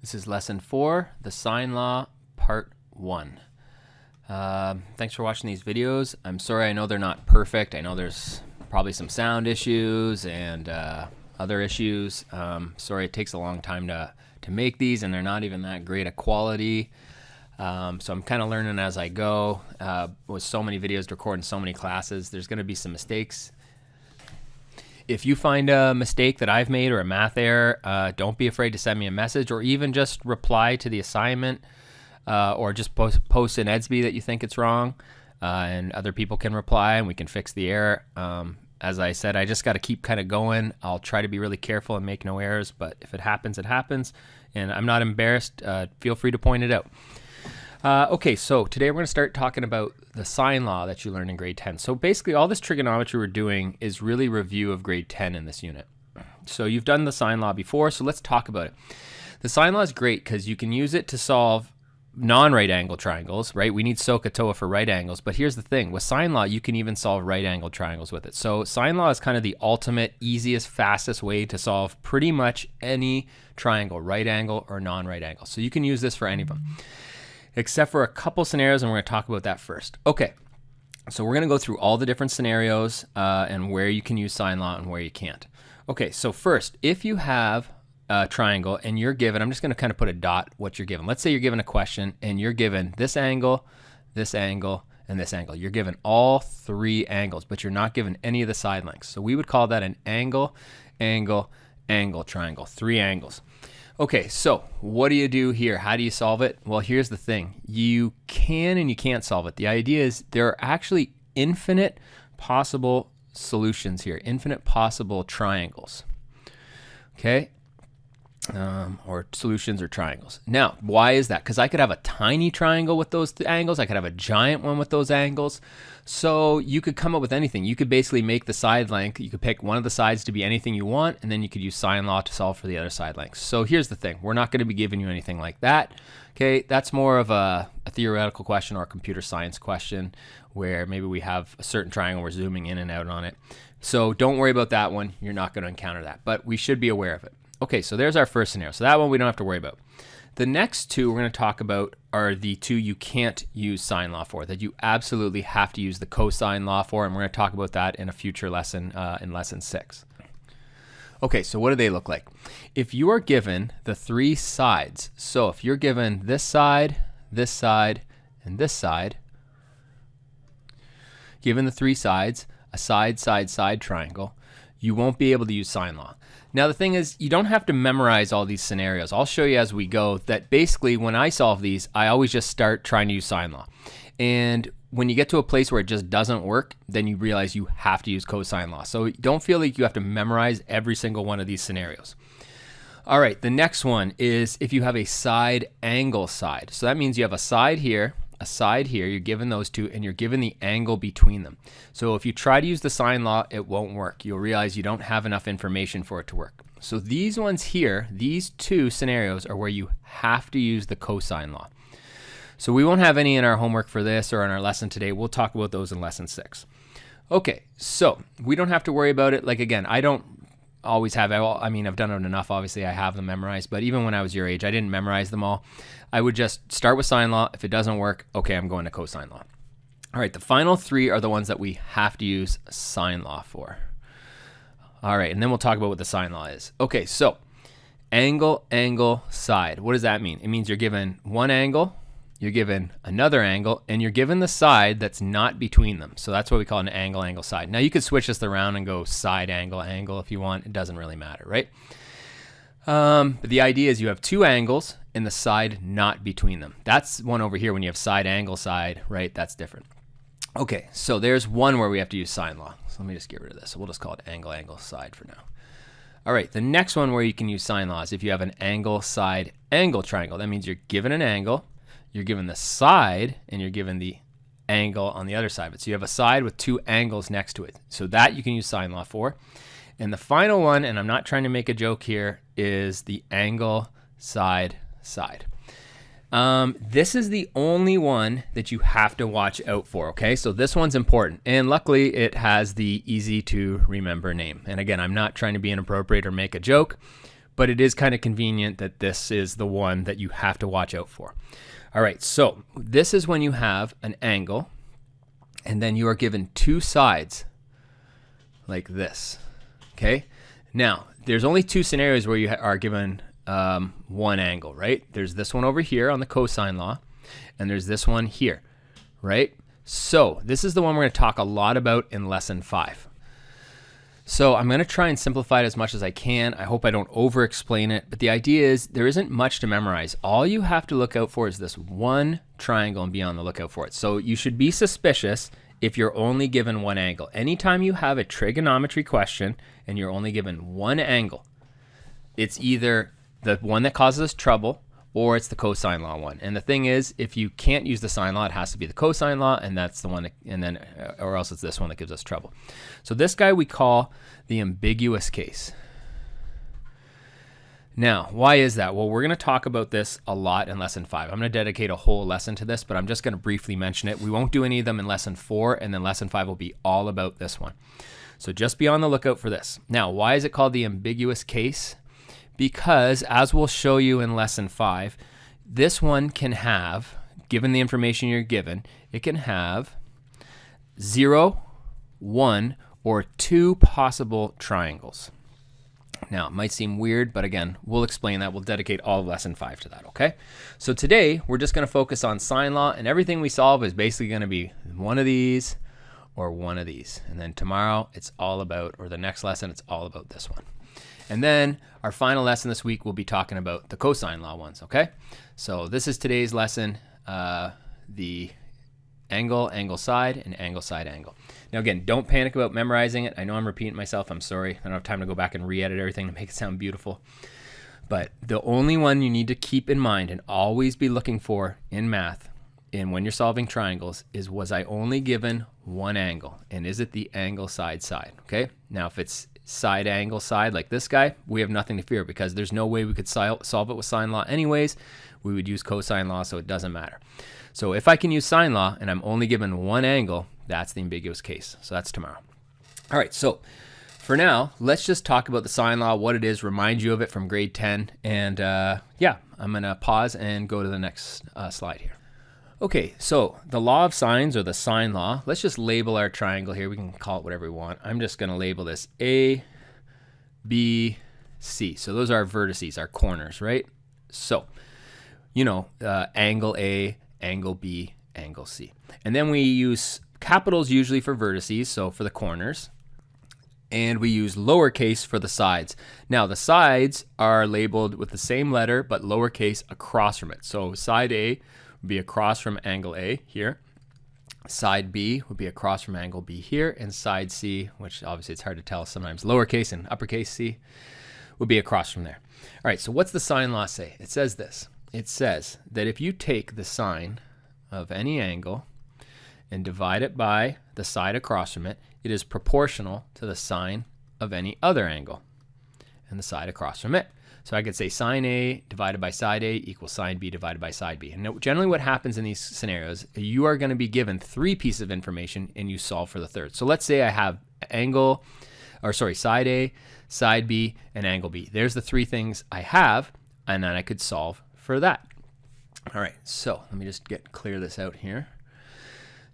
This is lesson 4, the sine law, part 1. Thanks for watching these videos. I'm sorry, I know they're not perfect. I know there's probably some sound issues and other issues. Sorry, it takes a long time to make these, and they're not even that great a quality. So I'm kind of learning as I go. With so many videos to record in so many classes, there's going to be some mistakes. If you find a mistake that I've made or a math error, don't be afraid to send me a message, or even just reply to the assignment, or just post in Edsby that you think it's wrong, and other people can reply and we can fix the error. As I said, I just got to keep kind of going. I'll try to be really careful and make no errors, but if it happens, it happens, and I'm not embarrassed. Feel free to point it out. Okay, so today we're going to start talking about the sine law that you learned in grade 10. So basically all this trigonometry we're doing is really review of grade 10 in this unit. So you've done the sine law before, so let's talk about it. The sine law is great because you can use it to solve non-right angle triangles, right? We need SOHCAHTOA for right angles, but here's the thing. With sine law, you can even solve right angle triangles with it. So sine law is kind of the ultimate, easiest, fastest way to solve pretty much any triangle, right angle or non-right angle. So you can use this for any of them, except for a couple scenarios, and we're going to talk about that first. Okay, so we're going to go through all the different scenarios and where you can use sine law and where you can't. Okay, so first, if you have a triangle and you're given, I'm just going to kind of put a dot what you're given. Let's say you're given a question and you're given this angle, and this angle. You're given all three angles, but you're not given any of the side lengths. So we would call that an angle, angle, angle triangle, three angles. Okay, so what do you do here? How do you solve it? Well, here's the thing. You can and you can't solve it. The idea is there are actually infinite possible solutions here, infinite possible triangles, okay? Or solutions or triangles. Now, why is that? Because I could have a tiny triangle with those angles. I could have a giant one with those angles. So you could come up with anything. You could basically make the side length. You could pick one of the sides to be anything you want, and then you could use sine law to solve for the other side lengths. So here's the thing. We're not going to be giving you anything like that. Okay, that's more of a theoretical question or a computer science question where maybe we have a certain triangle, we're zooming in and out on it. So don't worry about that one. You're not going to encounter that, but we should be aware of it. Okay, so there's our first scenario. So that one we don't have to worry about. The next two we're going to talk about are the two you can't use sine law for, that you absolutely have to use the cosine law for, and we're going to talk about that in a future lesson, in lesson 6. Okay, so what do they look like? If you are given the three sides, so if you're given this side, and this side, given the three sides, a side, side, side triangle, you won't be able to use sine law. Now the thing is, you don't have to memorize all these scenarios. I'll show you as we go that basically when I solve these, I always just start trying to use sine law. And when you get to a place where it just doesn't work, then you realize you have to use cosine law. So don't feel like you have to memorize every single one of these scenarios. All right, the next one is if you have a side angle side. So that means you have a side here, you're given those two, and you're given the angle between them. So if you try to use the sine law, it won't work. You'll realize you don't have enough information for it to work. So these ones here, these two scenarios are where you have to use the cosine law. So we won't have any in our homework for this or in our lesson today. We'll talk about those in lesson 6. Okay, so we don't have to worry about it. Like again, I don't always have, I mean, I've done it enough. Obviously, I have them memorized, but even when I was your age, I didn't memorize them all. I would just start with sine law. If it doesn't work, okay, I'm going to cosine law. All right, the final three are the ones that we have to use sine law for. All right, and then we'll talk about what the sine law is. Okay, so angle, angle, side. What does that mean? It means you're given one angle, you're given another angle, and you're given the side that's not between them. So that's what we call an angle, angle, side. Now you could switch this around and go side, angle, angle if you want. It doesn't really matter, right? But the idea is you have two angles and the side not between them. That's one over here when you have side, angle, side, right? That's different. Okay, so there's one where we have to use sine law. So let me just get rid of this. So we'll just call it angle, angle, side for now. All right, the next one where you can use sine law is if you have an angle, side, angle triangle. That means you're given an angle, you're given the side, and you're given the angle on the other side of it. So you have a side with two angles next to it. So that you can use sine law for. And the final one, and I'm not trying to make a joke here, is the angle, side, side. This is the only one that you have to watch out for, okay? So this one's important. And luckily, it has the easy to remember name. And again, I'm not trying to be inappropriate or make a joke, but it is kind of convenient that this is the one that you have to watch out for. All right, so this is when you have an angle, and then you are given two sides like this, okay? Now, there's only two scenarios where you are given one angle, right? There's this one over here on the cosine law, and there's this one here, right? So this is the one we're going to talk a lot about in lesson 5. So I'm going to try and simplify it as much as I can. I hope I don't over-explain it, but the idea is there isn't much to memorize. All you have to look out for is this one triangle and be on the lookout for it. So you should be suspicious if you're only given one angle. Anytime you have a trigonometry question and you're only given one angle, it's either the one that causes us trouble or it's the cosine law one. And the thing is, if you can't use the sine law, it has to be the cosine law, and that's the one that, and then or else it's this one that gives us trouble. So this guy we call the ambiguous case. Now, why is that? Well, we're going to talk about this a lot in lesson 5. I'm going to dedicate a whole lesson to this, but I'm just going to briefly mention it. We won't do any of them in lesson 4, and then lesson 5 will be all about this one. So just be on the lookout for this. Now, why is it called the ambiguous case? Because, as we'll show you in lesson 5, this one can have, given the information you're given, it can have 0, 1, or 2 possible triangles. Now, it might seem weird, but again, we'll explain that. We'll dedicate all of lesson 5 to that, okay? So today, we're just going to focus on sine law, and everything we solve is basically going to be one of these or one of these. And then tomorrow, it's all about, or the next lesson, it's all about this one. And then our final lesson this week, we'll be talking about the cosine law ones, okay? So this is today's lesson, the angle, angle side, and angle side angle. Now again, don't panic about memorizing it. I know I'm repeating myself. I'm sorry. I don't have time to go back and re-edit everything to make it sound beautiful. But the only one you need to keep in mind and always be looking for in math and when you're solving triangles is, was I only given one angle? And is it the angle side side, okay? Now if it's side angle side like this guy, we have nothing to fear because there's no way we could solve it with sine law anyways. We would use cosine law, so it doesn't matter. So if I can use sine law and I'm only given one angle, that's the ambiguous case. So that's tomorrow. All right, so for now, let's just talk about the sine law, what it is, remind you of it from grade 10. And yeah, I'm going to pause and go to the next slide here. Okay, so the law of sines, or the sine law, let's just label our triangle here. We can call it whatever we want. I'm just going to label this A, B, C. So those are our vertices, our corners, right? So, you know, angle A, angle B, angle C. And then we use capitals usually for vertices, so for the corners. And we use lowercase for the sides. Now the sides are labeled with the same letter, but lowercase across from it. So side A would be across from angle A here. Side B would be across from angle B here. And side C, which obviously it's hard to tell sometimes, lowercase and uppercase C, would be across from there. All right, so what's the sine law say? It says this. It says that if you take the sine of any angle and divide it by the side across from it, it is proportional to the sine of any other angle and the side across from it. So I could say sine A divided by side A equals sine B divided by side B. And generally what happens in these scenarios, you are going to be given 3 pieces of information and you solve for the third. So let's say I have side A, side B, and angle B. There's the 3 things I have, and then I could solve for that. All right, so let me just clear this out here.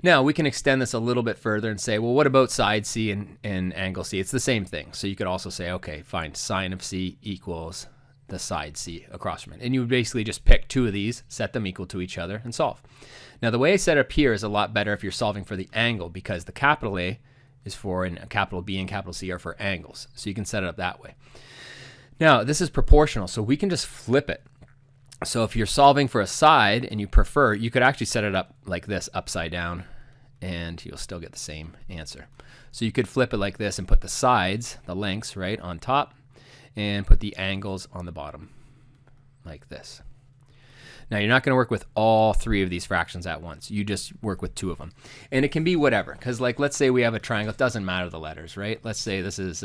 Now we can extend this a little bit further and say, well, what about side C and angle C? It's the same thing. So you could also say, okay, fine, sine of C equals the side C across from it. And you would basically just pick 2 of these, set them equal to each other, and solve. Now the way I set it up here is a lot better if you're solving for the angle, because the capital A is for, and capital B and capital C are for angles. So you can set it up that way. Now this is proportional, so we can just flip it. So if you're solving for a side and you prefer, you could actually set it up like this, upside down, and you'll still get the same answer. So you could flip it like this and put the sides, the lengths, right, on top, and put the angles on the bottom, like this. Now you're not going to work with all 3 of these fractions at once. You just work with 2 of them. And it can be whatever, because like let's say we have a triangle. It doesn't matter the letters, right? Let's say this is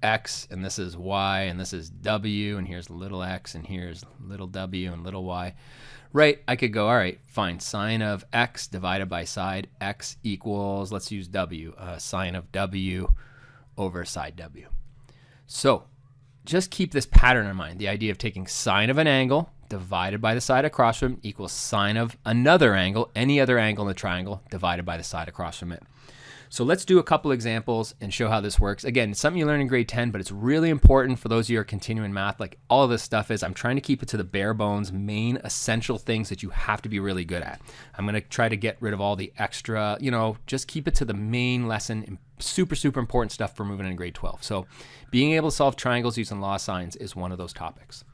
X, and this is Y, and this is W, and here's little x, and here's little w and little y. Right, I could go, all right, fine, sine of x divided by side x equals, let's use w, sine of w over side w. So just keep this pattern in mind. The idea of taking sine of an angle divided by the side across from it equals sine of another angle, any other angle in the triangle, divided by the side across from it. So let's do a couple examples and show how this works. Again, it's something you learn in grade 10, but it's really important for those of you who are continuing math. Like all of this stuff is, I'm trying to keep it to the bare bones, main essential things that you have to be really good at. I'm going to try to get rid of all the extra, just keep it to the main lesson. Super, super important stuff for moving into grade 12. So being able to solve triangles using law of sines is one of those topics.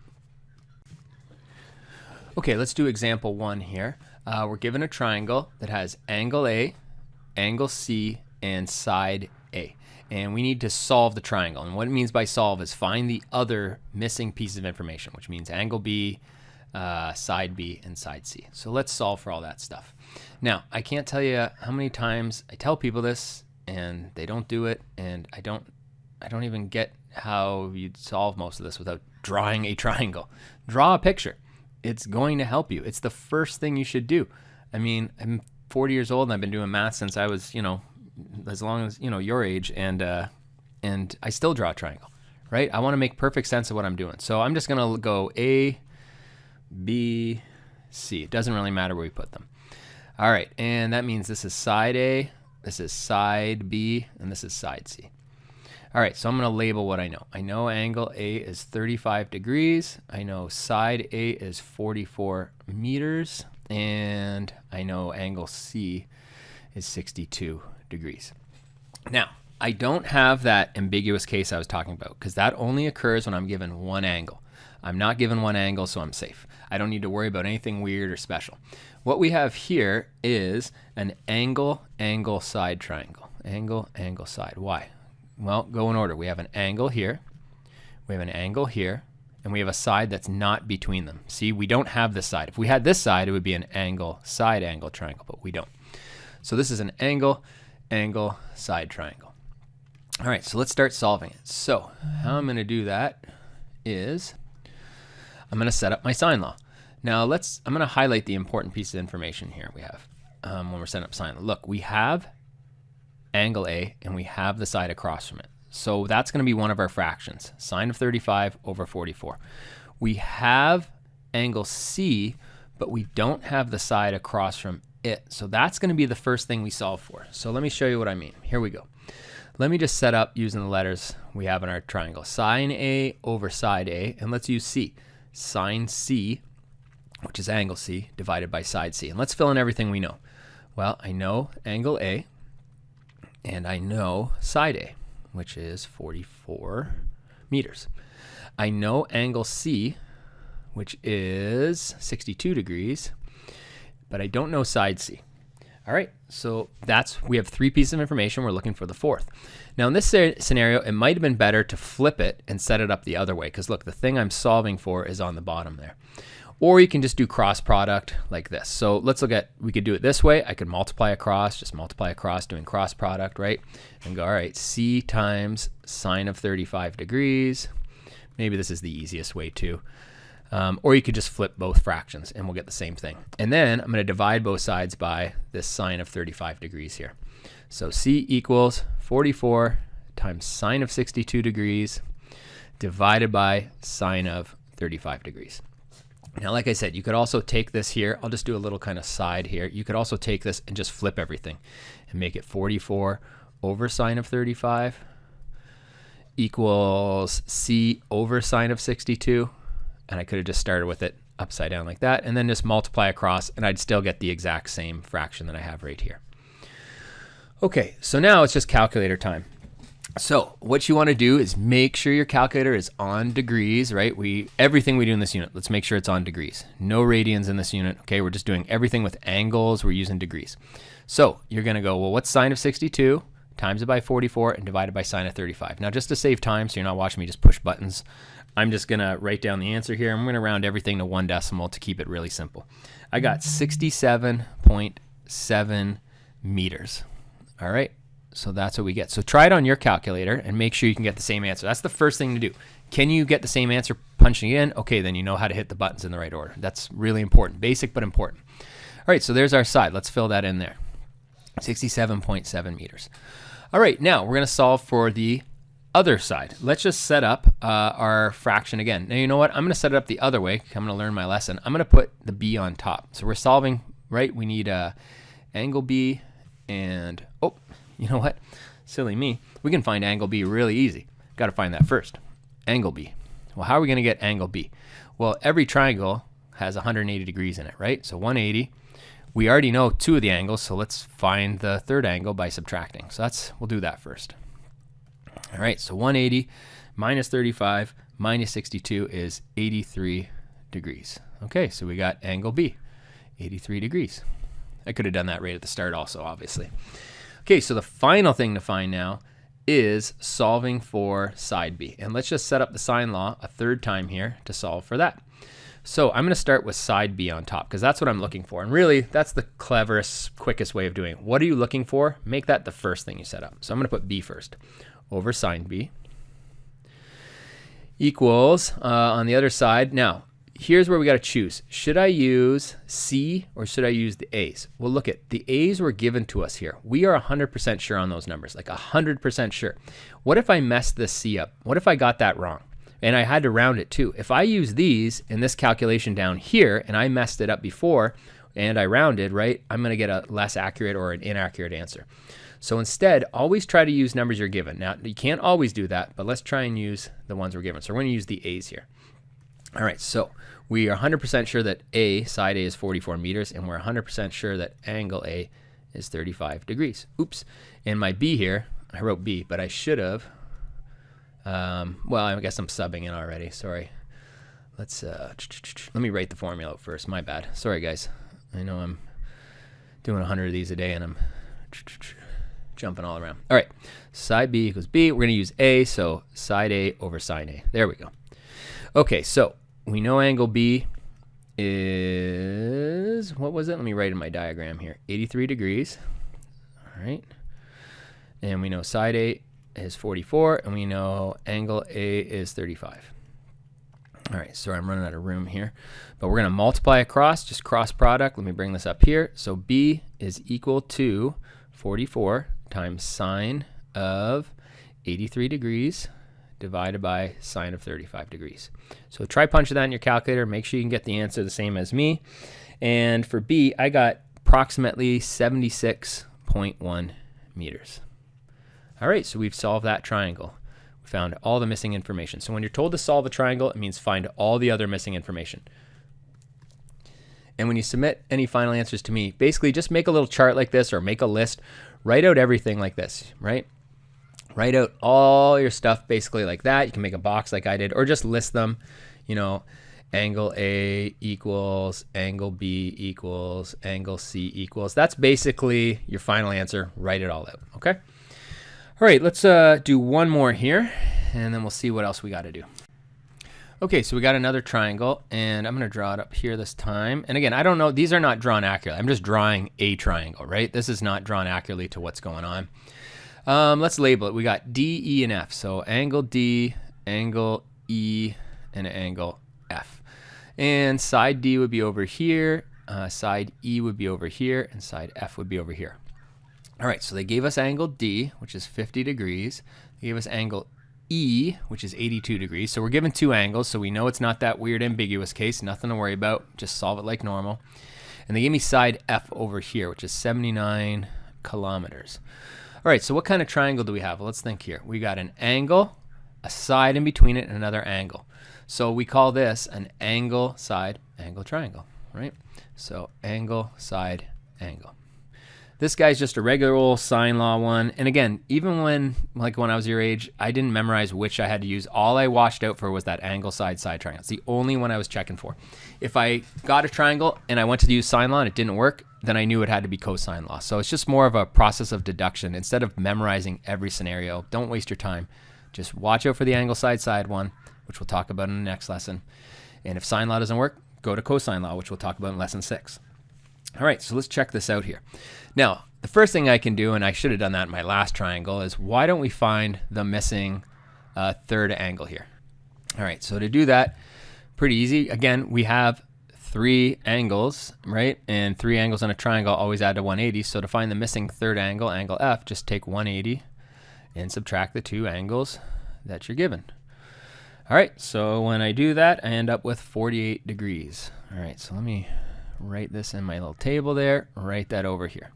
Okay, let's do example 1 here. We're given a triangle that has angle A, angle C, and side A. And we need to solve the triangle. And what it means by solve is find the other missing piece of information, which means angle B, side B, and side C. So let's solve for all that stuff. Now, I can't tell you how many times I tell people this and they don't do it, and I don't even get how you'd solve most of this without drawing a triangle. Draw a picture. It's going to help you. It's the first thing you should do. I mean, I'm 40 years old and I've been doing math since I was, as long as, your age, and I still draw a triangle, right? I want to make perfect sense of what I'm doing. So I'm just going to go A, B, C. It doesn't really matter where we put them. All right, and that means this is side A, this is side B, and this is side C. All right, so I'm going to label what I know. I know angle A is 35 degrees. I know side A is 44 meters. And I know angle C is 62 degrees. Now, I don't have that ambiguous case I was talking about because that only occurs when I'm given one angle. I'm not given one angle, so I'm safe. I don't need to worry about anything weird or special. What we have here is an angle, angle, side triangle. Angle, angle, side. Why? Well, go in order. We have an angle here, we have an angle here, and we have a side that's not between them. See, we don't have this side. If we had this side, it would be an angle, side angle triangle, but we don't. So this is an angle, angle, side triangle. All right, so let's start solving it. So how I'm going to do that is I'm going to set up my sine law. Now I'm going to highlight the important piece of information here we have when we're setting up sine law. Look, we have angle A, and we have the side across from it. So that's going to be one of our fractions, sine of 35 over 44. We have angle C, but we don't have the side across from it. So that's going to be the first thing we solve for. So let me show you what I mean. Here we go. Let me just set up using the letters we have in our triangle. Sine A over side A, and let's use C. Sine C, which is angle C, divided by side C. And let's fill in everything we know. Well, I know angle A, and I know side A, which is 44 meters. I know angle C, which is 62 degrees, but I don't know side C. All right, so we have 3 pieces of information. We're looking for the 4th. Now in this scenario, it might have been better to flip it and set it up the other way, because look, the thing I'm solving for is on the bottom there. Or you can just do cross product like this. So let's look at, we could do it this way. I could multiply across, just multiply across doing cross product, right? And go, all right, C times sine of 35 degrees. Maybe this is the easiest way too. Or you could just flip both fractions and we'll get the same thing. And then I'm going to divide both sides by this sine of 35 degrees here. So C equals 44 times sine of 62 degrees divided by sine of 35 degrees. Now, like I said, you could also take this here. I'll just do a little kind of side here. You could also take this and just flip everything and make it 44 over sine of 35 equals C over sine of 62. And I could have just started with it upside down like that and then just multiply across, and I'd still get the exact same fraction that I have right here. Okay, so now it's just calculator time. So what you want to do is make sure your calculator is on degrees, right? Everything we do in this unit, let's make sure it's on degrees. No radians in this unit, okay? We're just doing everything with angles. We're using degrees. So you're going to go, well, what's sine of 62? Times it by 44 and divide it by sine of 35. Now, just to save time, so you're not watching me just push buttons, I'm just going to write down the answer here. I'm going to round everything to 1 decimal to keep it really simple. I got 67.7 meters. All right. So that's what we get. So try it on your calculator and make sure you can get the same answer. That's the first thing to do. Can you get the same answer punching it in? Okay, then you know how to hit the buttons in the right order. That's really important. Basic, but important. All right, so there's our side. Let's fill that in there. 67.7 meters. All right, now we're going to solve for the other side. Let's just set up our fraction again. Now, you know what? I'm going to set it up the other way. I'm going to learn my lesson. I'm going to put the b on top. So we're solving, right? We need angle b and, oh, you know what? Silly me. We can find angle b really easy. Got to find that first. Angle b. Well, how are we going to get angle b? Well, every triangle has 180 degrees in it, right? So 180. We already know two of the angles, so let's find the third angle by subtracting. So we'll do that first. All right, so 180 minus 35 minus 62 is 83 degrees. Okay, so we got angle B, 83 degrees. I could have done that right at the start also, obviously. Okay, so the final thing to find now is solving for side B. And let's just set up the sine law a third time here to solve for that. So I'm going to start with side B on top because that's what I'm looking for. And really, that's the cleverest, quickest way of doing it. What are you looking for? Make that the first thing you set up. So I'm going to put B first. Over sine B equals on the other side. Now, here's where we got to choose. Should I use C or should I use the A's? Well, look at the A's were given to us here. We are 100% sure on those numbers, like 100% sure. What if I messed this C up? What if I got that wrong? And I had to round it too. If I use these in this calculation down here and I messed it up before and I rounded, right, I'm going to get a less accurate or an inaccurate answer. So instead, always try to use numbers you're given. Now, you can't always do that, but let's try and use the ones we're given. So we're going to use the A's here. All right, so we are 100% sure that side A is 44 meters, and we're 100% sure that angle A is 35 degrees. Oops. And my B here, I wrote B, but I should have, well, I guess I'm subbing in already. Sorry. Let me write the formula out first. My bad. Sorry, guys. I know I'm doing 100 of these a day, and I'm jumping all around. All right, side B equals B. We're going to use A, so side A over sine A. There we go. Okay, so we know angle B is, what was it? Let me write in my diagram here. 83 degrees. All right. And we know side A is 44, and we know angle A is 35. All right, sorry, I'm running out of room here. But we're going to multiply across, just cross product. Let me bring this up here. So B is equal to 44 times sine of 83 degrees divided by sine of 35 degrees. So try punching that in your calculator. Make sure you can get the answer the same as me. And for B, I got approximately 76.1 meters. All right, so we've solved that triangle. We found all the missing information. So when you're told to solve a triangle, it means find all the other missing information. And when you submit any final answers to me, basically just make a little chart like this or make a list. Write out everything like this, right? Write out all your stuff basically like that. You can make a box like I did, or just list them, you know, angle A equals, angle B equals, angle C equals. That's basically your final answer. Write it all out, okay? All right, let's do one more here, and then we'll see what else we got to do. Okay, so we got another triangle, and I'm going to draw it up here this time. And again, I don't know, these are not drawn accurately. I'm just drawing a triangle, right? This is not drawn accurately to what's going on. Let's label it. We got D, E, and F. So angle D, angle E, and angle F. And side D would be over here, side E would be over here, and side F would be over here. All right, so they gave us angle D, which is 50 degrees. They gave us angle E, which is 82 degrees. So we're given two angles, so we know it's not that weird ambiguous case. Nothing to worry about. Just solve it like normal. And they gave me side F over here, which is 79 kilometers. All right, so what kind of triangle do we have? Well, let's think here. We got an angle, a side in between it, and another angle. So we call this an angle, side, angle triangle, right? So angle, side, angle. This guy's just a regular old sine law one. And again, even when I was your age, I didn't memorize which I had to use. All I watched out for was that angle, side, side triangle. It's the only one I was checking for. If I got a triangle and I went to use sine law and it didn't work, then I knew it had to be cosine law. So it's just more of a process of deduction. Instead of memorizing every scenario, don't waste your time. Just watch out for the angle, side, side one, which we'll talk about in the next lesson. And if sine law doesn't work, go to cosine law, which we'll talk about in lesson 6. All right, so let's check this out here. Now, the first thing I can do, and I should have done that in my last triangle, is why don't we find the missing third angle here? All right, so to do that, pretty easy. Again, we have 3 angles, right? And 3 angles on a triangle always add to 180. So to find the missing third angle, angle F, just take 180 and subtract the 2 angles that you're given. All right, so when I do that, I end up with 48 degrees. All right, so let me write this in my little table there, write that over here.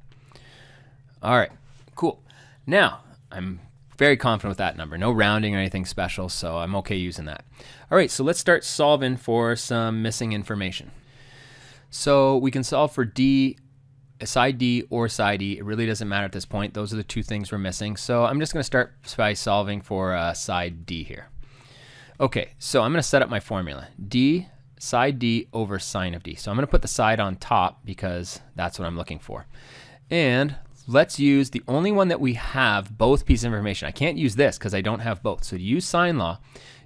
All right, cool. Now, I'm very confident with that number. No rounding or anything special, so I'm okay using that. All right, so let's start solving for some missing information. So we can solve for D, side D or side E. It really doesn't matter at this point. Those are the two things we're missing. So I'm just going to start by solving for side D here. Okay, so I'm going to set up my formula. D, side D over sine of D. So I'm going to put the side on top because that's what I'm looking for. And let's use the only one that we have both pieces of information. I can't use this because I don't have both. So to use sine law,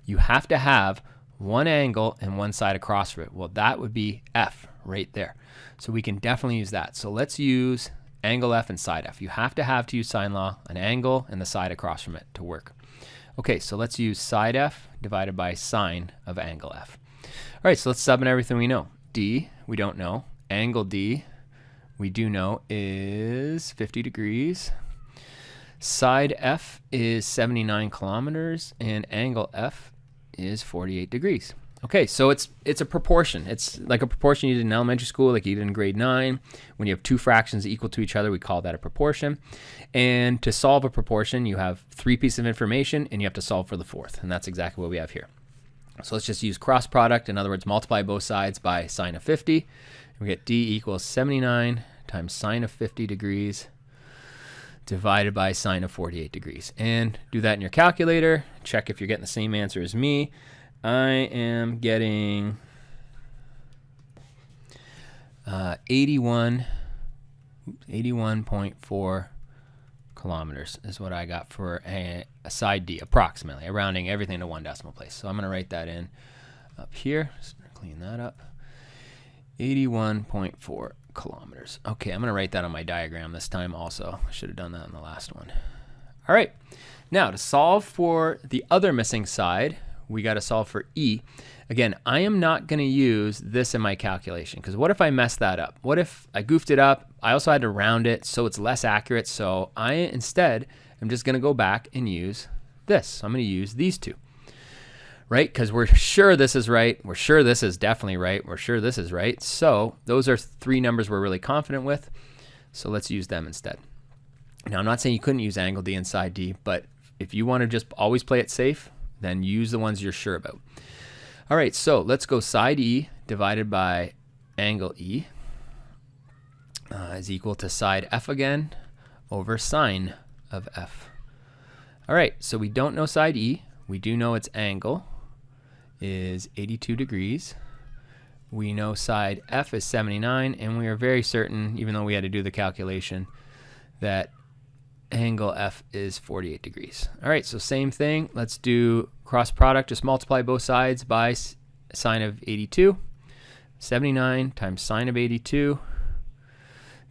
you have to have one angle and one side across from it. Well, that would be F right there. So we can definitely use that. So let's use angle F and side F. You have to use sine law, an angle and the side across from it to work. Okay, so let's use side F divided by sine of angle F. All right, so let's sub in everything we know. D, we don't know. Angle D, we do know, is 50 degrees. Side F is 79 kilometers, and angle F is 48 degrees. Okay, so it's a proportion. It's like a proportion you did in elementary school, like you did in grade 9. When you have two fractions equal to each other, we call that a proportion. And to solve a proportion, you have three pieces of information, and you have to solve for the fourth. And that's exactly what we have here. So let's just use cross product. In other words, multiply both sides by sine of 50. We get D equals 79 times sine of 50 degrees divided by sine of 48 degrees. And do that in your calculator. Check if you're getting the same answer as me. I am getting 81.4 kilometers is what I got for a side D, approximately, rounding everything to one decimal place. So I'm going to write that in up here. Just clean that up. 81.4 kilometers. Okay, I'm going to write that on my diagram this time also. I should have done that on the last one. All right, now to solve for the other missing side, we got to solve for E. Again, I am not going to use this in my calculation because what if I mess that up? What if I goofed it up? I also had to round it so it's less accurate. So I instead am just going to go back and use this. So I'm going to use these two, right? Because we're sure this is right. We're sure this is definitely right. We're sure this is right. So those are three numbers we're really confident with. So let's use them instead. Now, I'm not saying you couldn't use angle D and side D, but if you want to just always play it safe, then use the ones you're sure about. All right, so let's go side E divided by angle E is equal to side F again over sine of F. All right, so we don't know side E. We do know its angle is 82 degrees. We know side F is 79, and we are very certain, even though we had to do the calculation, that angle F is 48 degrees. All right, so same thing. Let's do cross product. Just multiply both sides by sine of 82. 79 times sine of 82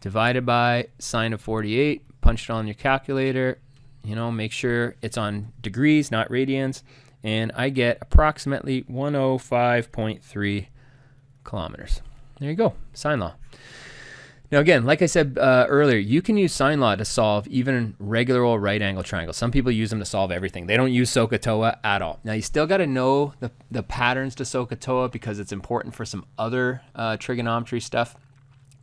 divided by sine of 48. Punch it on your calculator. You know, make sure it's on degrees, not radians. And I get approximately 105.3 kilometers. There you go, sine law. Now again, like I said earlier, you can use sine law to solve even regular old right angle triangles. Some people use them to solve everything. They don't use SOHCAHTOA at all. Now you still got to know the patterns to SOHCAHTOA because it's important for some other trigonometry stuff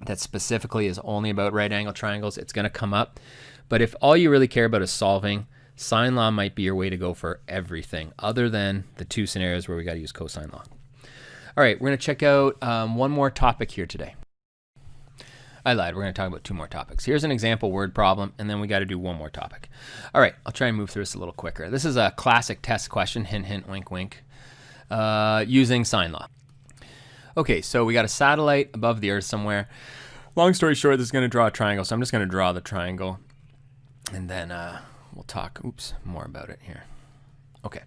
that specifically is only about right angle triangles. It's going to come up. But if all you really care about is solving, sine law might be your way to go for everything other than the two scenarios where we got to use cosine law. All right, we're going to check out one more topic here today. I lied. We're going to talk about two more topics. Here's an example word problem, and then we got to do one more topic. All right, I'll try and move through this a little quicker. This is a classic test question, hint, hint, wink, wink, using sine law. Okay, so we got a satellite above the Earth somewhere. Long story short, this is going to draw a triangle, so I'm just going to draw the triangle, and then we'll talk more about it here. Okay,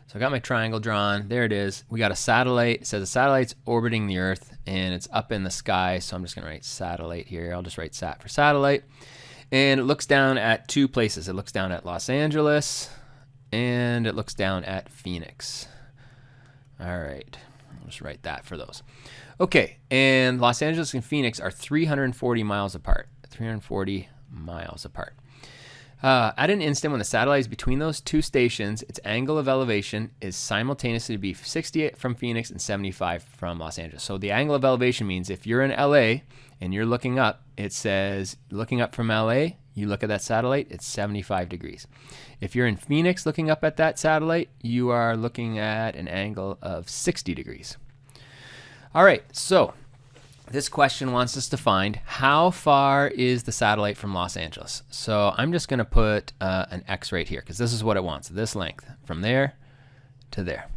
so I got my triangle drawn. There it is. We got a satellite. It says a satellite's orbiting the Earth, and it's up in the sky, so I'm just going to write satellite here. I'll just write sat for satellite. And it looks down at two places. It looks down at Los Angeles, and it looks down at Phoenix. All right, I'll just write that for those. Okay, and Los Angeles and Phoenix are 340 miles apart. 340 miles apart. At an instant when the satellite is between those two stations, its angle of elevation is simultaneously to be 60 from Phoenix and 75 from Los Angeles. So the angle of elevation means if you're in LA and you're looking up, it says looking up from LA, you look at that satellite, it's 75 degrees. If you're in Phoenix looking up at that satellite, you are looking at an angle of 60 degrees. All right, so this question wants us to find how far is the satellite from Los Angeles. So I'm just going to put an X right here because this is what it wants, this length from there to there.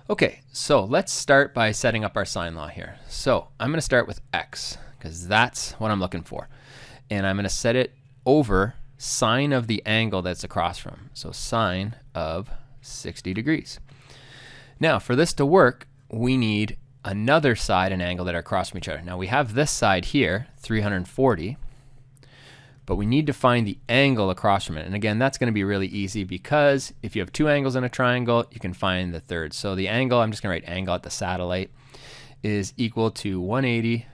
Okay, so let's start by setting up our sine law here. So I'm going to start with X because that's what I'm looking for. And I'm going to set it over sine of the angle that's across from. So sine of 60 degrees. Now for this to work, we need another side and angle that are across from each other. Now we have this side here, 340, but we need to find the angle across from it. And again, that's going to be really easy because if you have two angles in a triangle, you can find the third. So the angle, I'm just going to write angle at the satellite, is equal to 180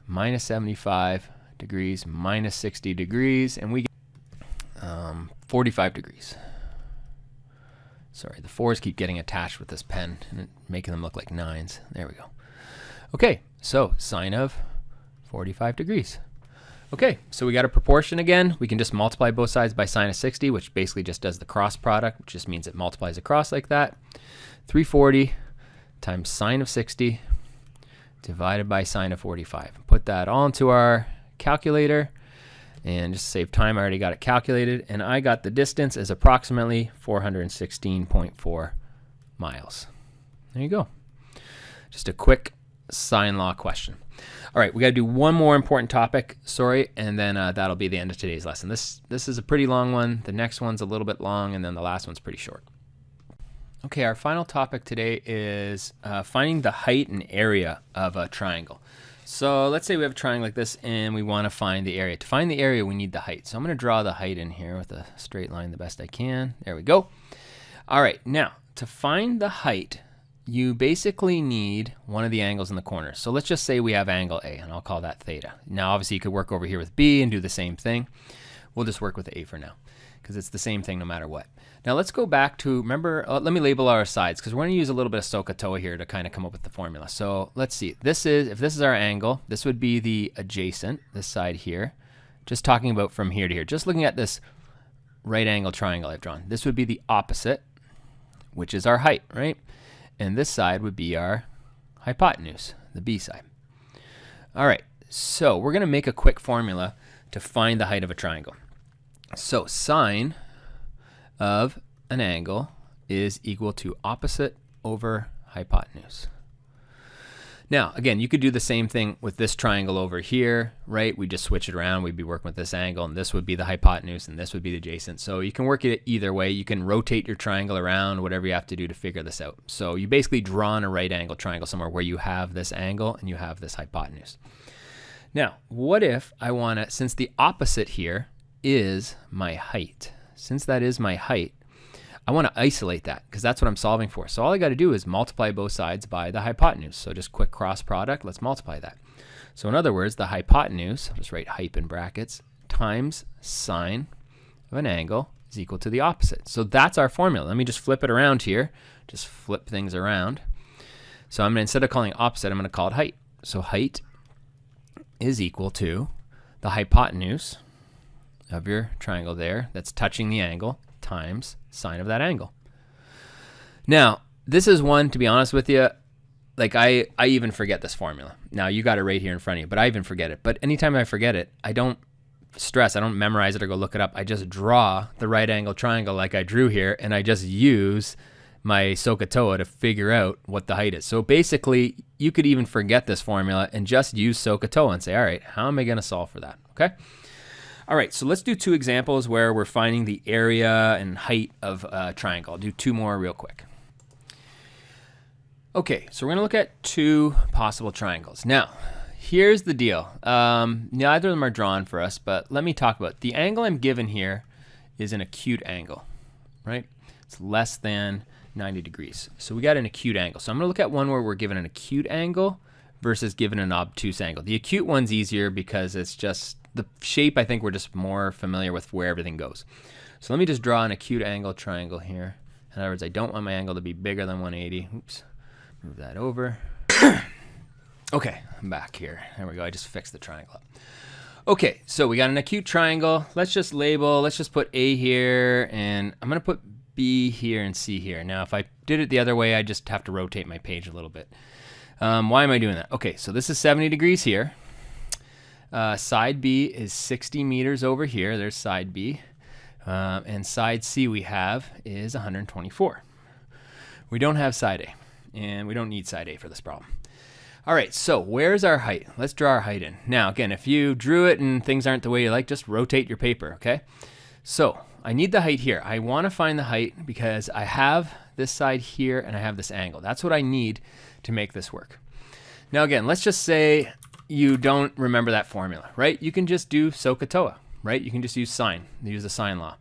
minus 75 degrees minus 60 degrees, and we get 45 degrees. Sorry, the 4s keep getting attached with this pen and making them look like 9s. There we go. Okay, so sine of 45 degrees. Okay, so we got a proportion again. We can just multiply both sides by sine of 60, which basically just does the cross product, which just means it multiplies across like that. 340 times sine of 60 divided by sine of 45. Put that all into our calculator. And just to save time, I already got it calculated, and I got the distance as approximately 416.4 miles. There you go. Just a quick sine law question. All right, we got to do one more important topic, sorry, and then that'll be the end of today's lesson. This is a pretty long one. The next one's a little bit long, and then the last one's pretty short. Okay, our final topic today is finding the height and area of a triangle. So let's say we have a triangle like this and we want to find the area. To find the area, we need the height. So I'm going to draw the height in here with a straight line the best I can. There we go. All right, now to find the height, you basically need one of the angles in the corner. So let's just say we have angle A, and I'll call that theta. Now obviously you could work over here with B and do the same thing. We'll just work with A for now because it's the same thing no matter what. Now let's go back to, remember, let me label our sides because we're going to use a little bit of SOHCAHTOA here to kind of come up with the formula. So let's see, if this is our angle, this would be the adjacent, this side here. Just talking about from here to here, just looking at this right angle triangle I've drawn. This would be the opposite, which is our height, right? And this side would be our hypotenuse, the B side. All right, so we're going to make a quick formula to find the height of a triangle. So sine of an angle is equal to opposite over hypotenuse. Now, again, you could do the same thing with this triangle over here, right? We just switch it around. We'd be working with this angle, and this would be the hypotenuse, and this would be the adjacent. So you can work it either way. You can rotate your triangle around, whatever you have to do to figure this out. So you basically draw on a right angle triangle somewhere where you have this angle and you have this hypotenuse. Now, what if I want to, since the opposite here is my height, since that is my height, I want to isolate that because that's what I'm solving for. So all I got to do is multiply both sides by the hypotenuse. So just quick cross product, let's multiply that. So in other words, the hypotenuse, I'll just write hype in brackets, times sine of an angle is equal to the opposite. So that's our formula. Let me just flip it around here. Just flip things around. So I'm going to, instead of calling it opposite, I'm going to call it height. So height is equal to the hypotenuse of your triangle there that's touching the angle times sine of that angle. Now, this is one, to be honest with you, like I even forget this formula. Now, you got it right here in front of you, but I even forget it. But anytime I forget it, I don't stress, I don't memorize it or go look it up. I just draw the right angle triangle like I drew here, and I just use my SOHCAHTOA to figure out what the height is. So basically, you could even forget this formula and just use SOHCAHTOA and say, all right, how am I going to solve for that? Okay. All right, so let's do two examples where we're finding the area and height of a triangle. I'll do two more real quick. Okay, so we're going to look at two possible triangles. Now, here's the deal. Neither of them are drawn for us, but let me talk about it. The angle I'm given here is an acute angle, right? It's less than 90 degrees. So we got an acute angle. So I'm going to look at one where we're given an acute angle versus given an obtuse angle. The acute one's easier because it's just the shape, I think we're just more familiar with where everything goes. So let me just draw an acute angle triangle here. In other words, I don't want my angle to be bigger than 180. Oops, move that over. Okay, I'm back here. There we go, I just fixed the triangle up. Okay, so we got an acute triangle. Let's just put A here, and I'm gonna put B here and C here. Now, if I did it the other way, I just have to rotate my page a little bit. Why am I doing that? Okay, so this is 70 degrees here. Side B is 60 meters over here. There's side B. And side C we have is 124. We don't have side A, and we don't need side A for this problem. All right, so where's our height? Let's draw our height in. Now, again, if you drew it and things aren't the way you like, just rotate your paper, okay? So I need the height here. I want to find the height because I have this side here and I have this angle. That's what I need to make this work. Now, again, let's just say you don't remember that formula, right? You can just do SOHCAHTOA, right? You can just use sine, use the sine law.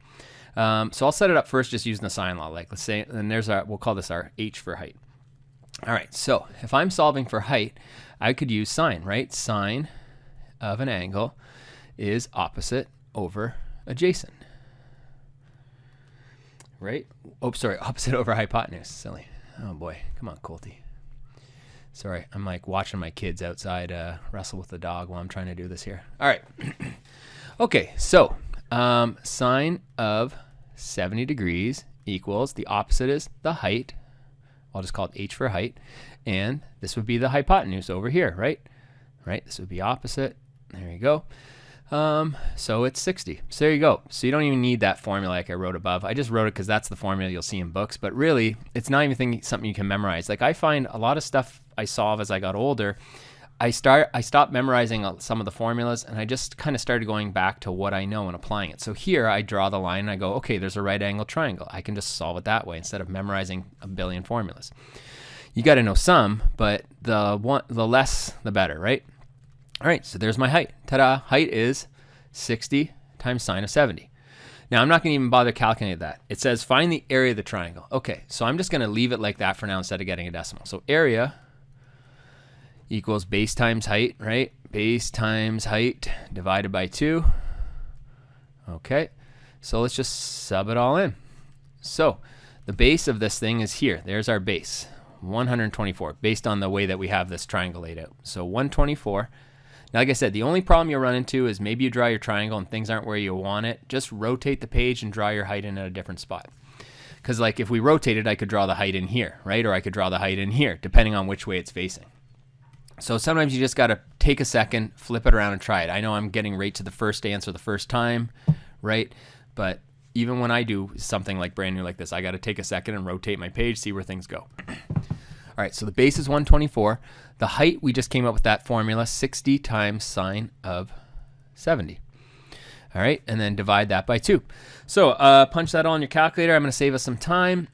So I'll set it up first just using the sine law. Like, let's say, and there's our, we'll call this our H for height. All right, so if I'm solving for height, I could use sine, right? Sine of an angle is opposite over adjacent, right? Oh, sorry, opposite over hypotenuse. Silly. Oh boy, come on, Colty. Sorry, I'm like watching my kids outside wrestle with the dog while I'm trying to do this here. All right. Okay, so sine of 70 degrees equals, the opposite is the height. I'll just call it H for height. And this would be the hypotenuse over here, right? Right, this would be opposite. There you go. So it's 60. So there you go. So you don't even need that formula like I wrote above. I just wrote it because that's the formula you'll see in books. But really, it's not even something you can memorize. Like, I find a lot of stuff I solve as I got older, I stopped memorizing some of the formulas, and I just kind of started going back to what I know and applying it. So here I draw the line and I go, okay, there's a right angle triangle. I can just solve it that way instead of memorizing a billion formulas. You got to know some, but the less, the better, right? All right, so there's my height. Ta-da! Height is 60 times sine of 70. Now, I'm not going to even bother calculating that. It says find the area of the triangle. Okay, so I'm just going to leave it like that for now instead of getting a decimal. So area equals base times height, right? Base times height divided by 2. Okay, so let's just sub it all in. So the base of this thing is here. There's our base, 124, based on the way that we have this triangle laid out. So 124. Now, like I said, the only problem you'll run into is maybe you draw your triangle and things aren't where you want it. Just rotate the page and draw your height in at a different spot. Because like if we rotated, I could draw the height in here, right? Or I could draw the height in here, depending on which way it's facing. So sometimes you just got to take a second, flip it around and try it. I know I'm getting right to the first answer the first time, right? But even when I do something like brand new like this, I got to take a second and rotate my page, see where things go. All right, so the base is 124. The height, we just came up with that formula, 60 times sine of 70. All right, and then divide that by 2. So punch that all in your calculator. I'm going to save us some time.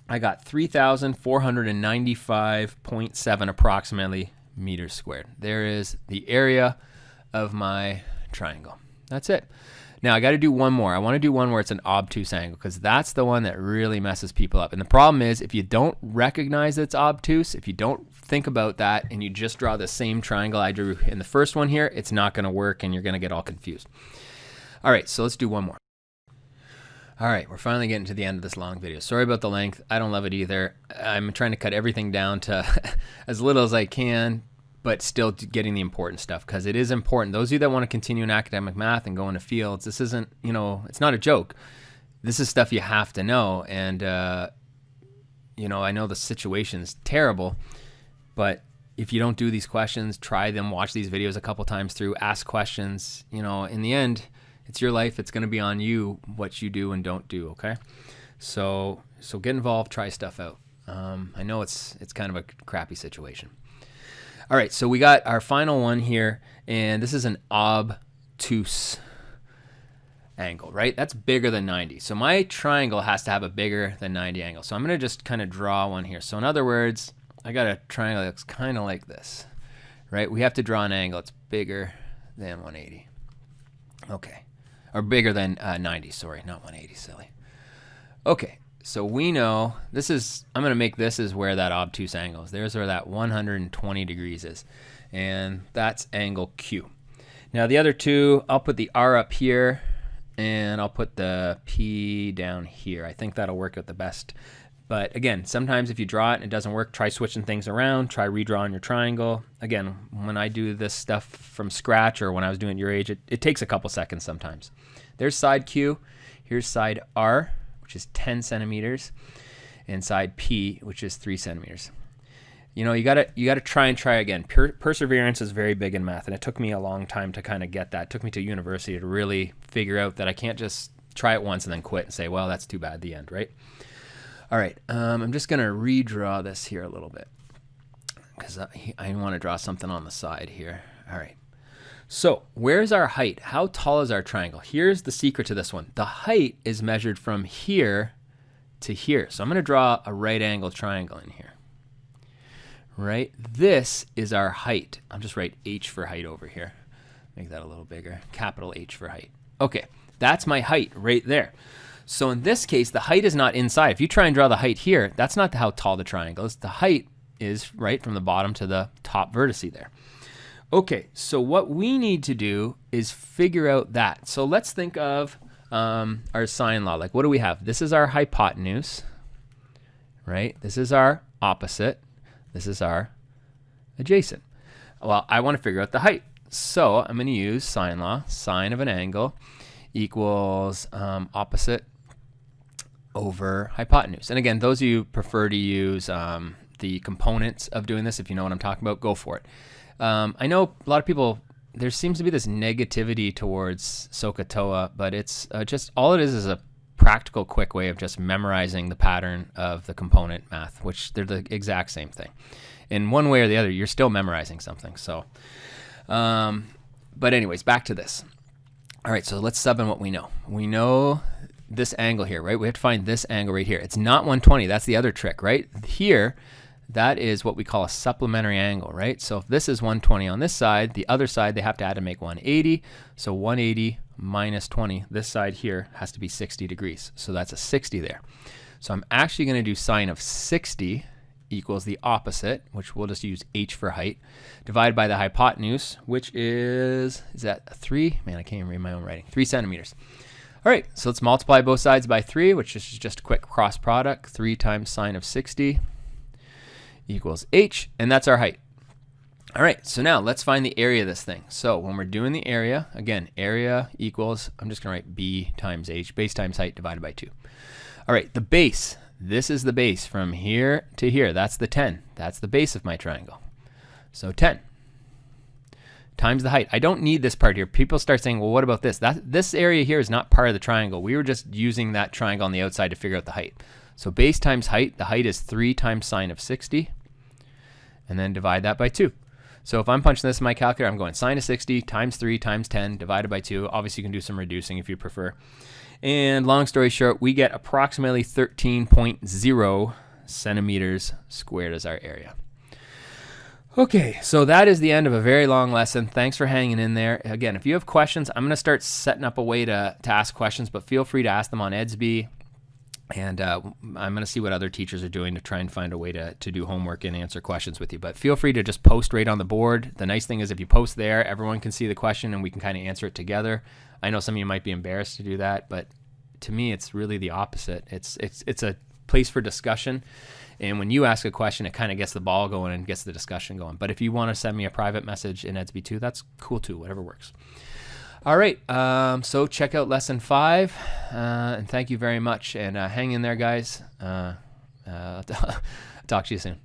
I got 3,495.7 approximately meters squared. There is the area of my triangle. That's it. Now I got to do one more. I want to do one where it's an obtuse angle because that's the one that really messes people up. And the problem is if you don't recognize that it's obtuse, if you don't think about that and you just draw the same triangle I drew in the first one here, it's not going to work and you're going to get all confused. All right, so let's do one more. All right, we're finally getting to the end of this long video. Sorry about the length. I don't love it either. I'm trying to cut everything down to as little as I can, but still getting the important stuff because it is important. Those of you that want to continue in academic math and go into fields, this isn't, it's not a joke. This is stuff you have to know. And, I know the situation's terrible, but if you don't do these questions, try them, watch these videos a couple times through, ask questions, in the end, it's your life. It's going to be on you what you do and don't do, okay? So get involved, try stuff out. I know it's kind of a crappy situation. All right, so we got our final one here, and this is an obtuse angle, right? That's bigger than 90. So my triangle has to have a bigger than 90 angle. So I'm going to just kind of draw one here. So in other words, I got a triangle that's kind of like this, right? We have to draw an angle that's bigger than 180. Okay. Or bigger than 90, sorry, not 180, silly. Okay, so we know this is, I'm going to make this is where that obtuse angle is. There's where that 120 degrees is, and that's angle Q. Now the other two, I'll put the R up here and I'll put the P down here. I think that'll work out the best. But again, sometimes if you draw it and it doesn't work, try switching things around, try redrawing your triangle. Again, when I do this stuff from scratch or when I was doing it your age, it takes a couple seconds sometimes. There's side Q, here's side R, which is 10 centimeters, and side P, which is 3 centimeters. You know, you gotta try again. Perseverance is very big in math, and it took me a long time to kind of get that. It took me to university to really figure out that I can't just try it once and then quit and say, well, that's too bad, the end, right? All right, I'm just gonna redraw this here a little bit because I want to draw something on the side here. All right, so where's our height? How tall is our triangle? Here's the secret to this one. The height is measured from here to here. So I'm gonna draw a right angle triangle in here. Right, this is our height. I'll just write H for height over here. Make that a little bigger. Capital H for height. Okay, that's my height right there. So in this case, the height is not inside. If you try and draw the height here, that's not how tall the triangle is. The height is right from the bottom to the top vertice there. Okay, so what we need to do is figure out that. So let's think of our sine law. Like, what do we have? This is our hypotenuse, right? This is our opposite. This is our adjacent. Well, I want to figure out the height. So I'm going to use sine law. Sine of an angle equals opposite over hypotenuse. And again, those of you who prefer to use the components of doing this, if you know what I'm talking about, go for it. I know a lot of people, there seems to be this negativity towards SOHCAHTOA, but it's just all it is a practical, quick way of just memorizing the pattern of the component math, which they're the exact same thing. In one way or the other, you're still memorizing something. So, but anyways, back to this. All right, so let's sub in what we know. We know this angle here, right? We have to find this angle right here. It's not 120. That's the other trick, right? Here, that is what we call a supplementary angle, right? So if this is 120 on this side, the other side, they have to add to make 180. So 180 minus 20, this side here has to be 60 degrees. So that's a 60 there. So I'm actually going to do sine of 60 equals the opposite, which we'll just use H for height, divided by the hypotenuse, which is that 3? Man, I can't even read my own writing. 3 centimeters. All right, so let's multiply both sides by 3, which is just a quick cross product. 3 times sine of 60 equals H, and that's our height. All right, so now let's find the area of this thing. So when we're doing the area, again, area equals, I'm just gonna write B times H, base times height divided by 2. All right, the base, this is the base from here to here. That's the 10. That's the base of my triangle. So 10 times the height. I don't need this part here. People start saying, well, what about this? This area here is not part of the triangle. We were just using that triangle on the outside to figure out the height. So base times height, the height is 3 times sine of 60, and then divide that by 2. So if I'm punching this in my calculator, I'm going sine of 60 times 3 times 10 divided by 2. Obviously, you can do some reducing if you prefer. And long story short, we get approximately 13.0 centimeters squared as our area. Okay, so that is the end of a very long lesson. Thanks for hanging in there. Again, if you have questions, I'm going to start setting up a way to ask questions, but feel free to ask them on Edsby. And I'm going to see what other teachers are doing to try and find a way to do homework and answer questions with you. But feel free to just post right on the board. The nice thing is if you post there, everyone can see the question and we can kind of answer it together. I know some of you might be embarrassed to do that, but to me, it's really the opposite. It's a place for discussion. And when you ask a question, it kind of gets the ball going and gets the discussion going. But if you want to send me a private message in Edsby too, that's cool too, whatever works. All right, so check out lesson 5, and thank you very much. And hang in there, guys. Talk to you soon.